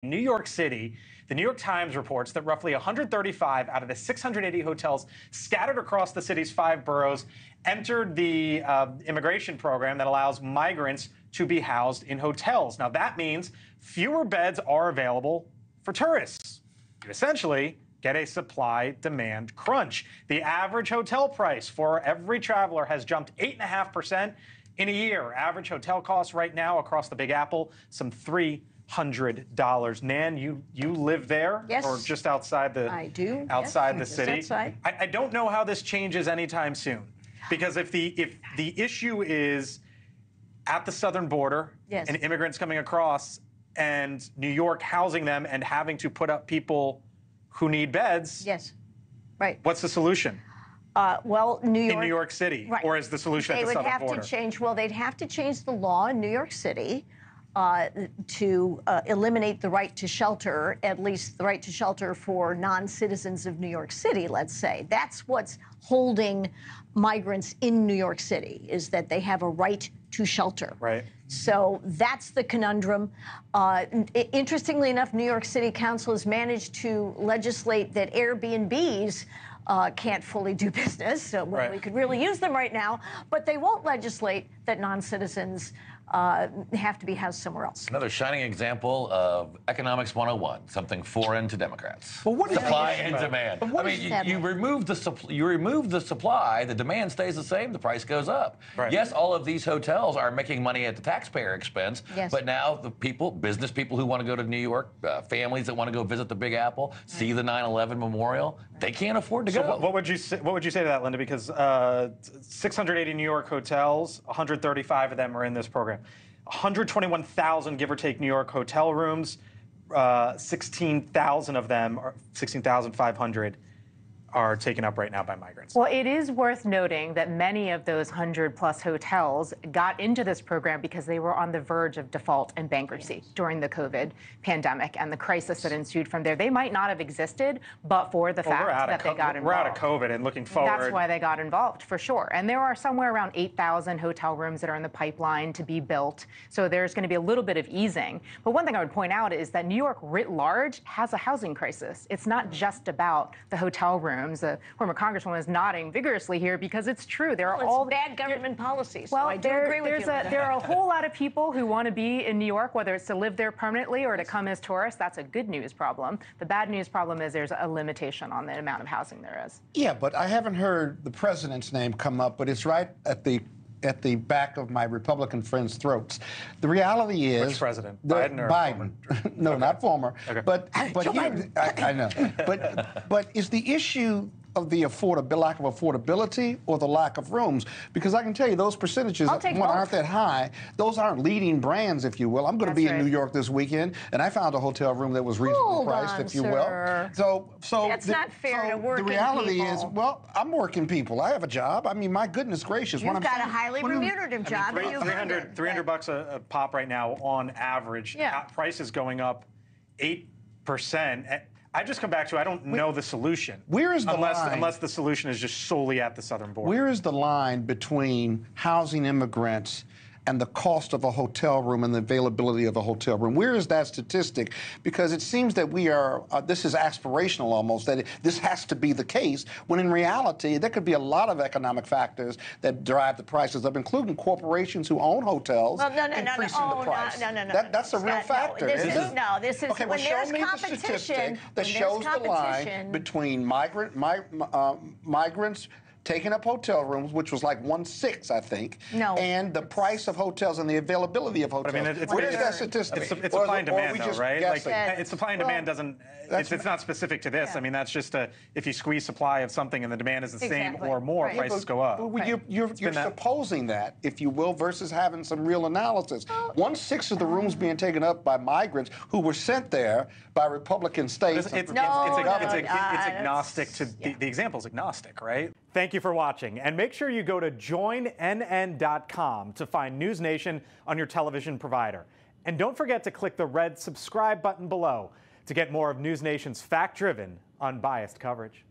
New York City, the New York Times reports that roughly 135 out of the 680 hotels scattered across the city's 5 boroughs entered the immigration program that allows migrants to be housed in hotels. Now, that means fewer beds are available for tourists. You essentially get a supply-demand crunch. The average hotel price for every traveler has jumped 8.5% in a year. Average hotel costs right now across the Big Apple, some $300. Nan, you live there? Yes. Or just outside the I do. outside yes, the city? Outside. I don't know how this changes anytime soon. Because if the issue is at the southern border Yes. and immigrants coming across and New York housing them and having to put up people who need beds, Yes. Right. what's the solution? Well, New York. In New York City, right. Or is the solution at the southern border? They would have to change. Well, they'd have to change the law in New York City to eliminate the right to shelter, at least the right to shelter for non-citizens of New York City, let's say. That's what's holding migrants in New York City, is that they have a right to shelter. Right. So that's the conundrum. Interestingly enough, New York City Council has managed to legislate that Airbnbs can't fully do business, so right. we could really use them right now, but they won't legislate that non-citizens have to be housed somewhere else. Another shining example of economics 101, something foreign to Democrats. Well, what supply and demand. I mean, you remove the supply, the demand stays the same, the price goes up. Right. Yes, all of these hotels are making money at the taxpayer expense, yes. but now the people, business people who want to go to New York, families that want to go visit the Big Apple, see the 9/11 memorial, they can't afford to go. So what would you say to that, Linda? Because 680 New York hotels, 135 of them are in this program. 121,000, give or take, New York hotel rooms. 16,000 of them, or 16,500, are taken up right now by migrants. Well, it is worth noting that many of those 100-plus hotels got into this program because they were on the verge of default and bankruptcy during the COVID pandemic and the crisis that ensued from there. They might not have existed, but for the fact that they got involved. We're out of COVID and looking forward. That's why they got involved, for sure. And there are somewhere around 8,000 hotel rooms that are in the pipeline to be built. So there's going to be a little bit of easing. But one thing I would point out is that New York writ large has a housing crisis. It's not just about the hotel room. The former congresswoman is nodding vigorously here because it's true. There are all bad government policies. Well, so I do agree with you. There are a whole lot of people who want to be in New York, whether it's to live there permanently or to come as tourists. That's a good news problem. The bad news problem is there's a limitation on the amount of housing there is. Yeah, but I haven't heard the president's name come up, but it's right at the back of my Republican friends' throats. The reality is... Which president? Biden or Biden. No, okay. Not former. Okay. But here, I know. But is the issue of the lack of affordability or the lack of rooms? Because I can tell you those percentages aren't that high. Those aren't leading brands, if you will. I'm going to be in New York this weekend, and I found a hotel room that was reasonably priced, if you will. So that's not fair to working people. The reality is, well, I'm working people. I have a job. I mean, my goodness gracious. You've got a highly remunerative job. $300 a pop right now on average. Yeah. Price is going up 8%. I just come back to I don't know the solution. Where is the line? Unless the solution is just solely at the southern border. Where is the line between housing immigrants and the cost of a hotel room and the availability of a hotel room? Where is that statistic? Because it seems that we are, this is aspirational almost, that this has to be the case, when in reality, there could be a lot of economic factors that drive the prices up, including corporations who own hotels increasing the price. That's a real factor. This is okay, when show there's me competition. The statistic that shows the line between migrants taking up hotel rooms, which was like 1/6, I think, and the price of hotels and the availability of hotels. But I mean, where is that statistic? It's supply and demand, though, right? It's supply and demand doesn't. It's not specific to this. I mean, that's just if you squeeze supply of something and the demand is the same or more, prices go up. You're supposing that, if you will, versus having some real analysis. 1/6 of the rooms being taken up by migrants who were sent there by Republican states. It's agnostic to the example's agnostic, right? Thank you for watching, and make sure you go to joinnn.com to find NewsNation on your television provider. And don't forget to click the red subscribe button below to get more of NewsNation's fact-driven, unbiased coverage.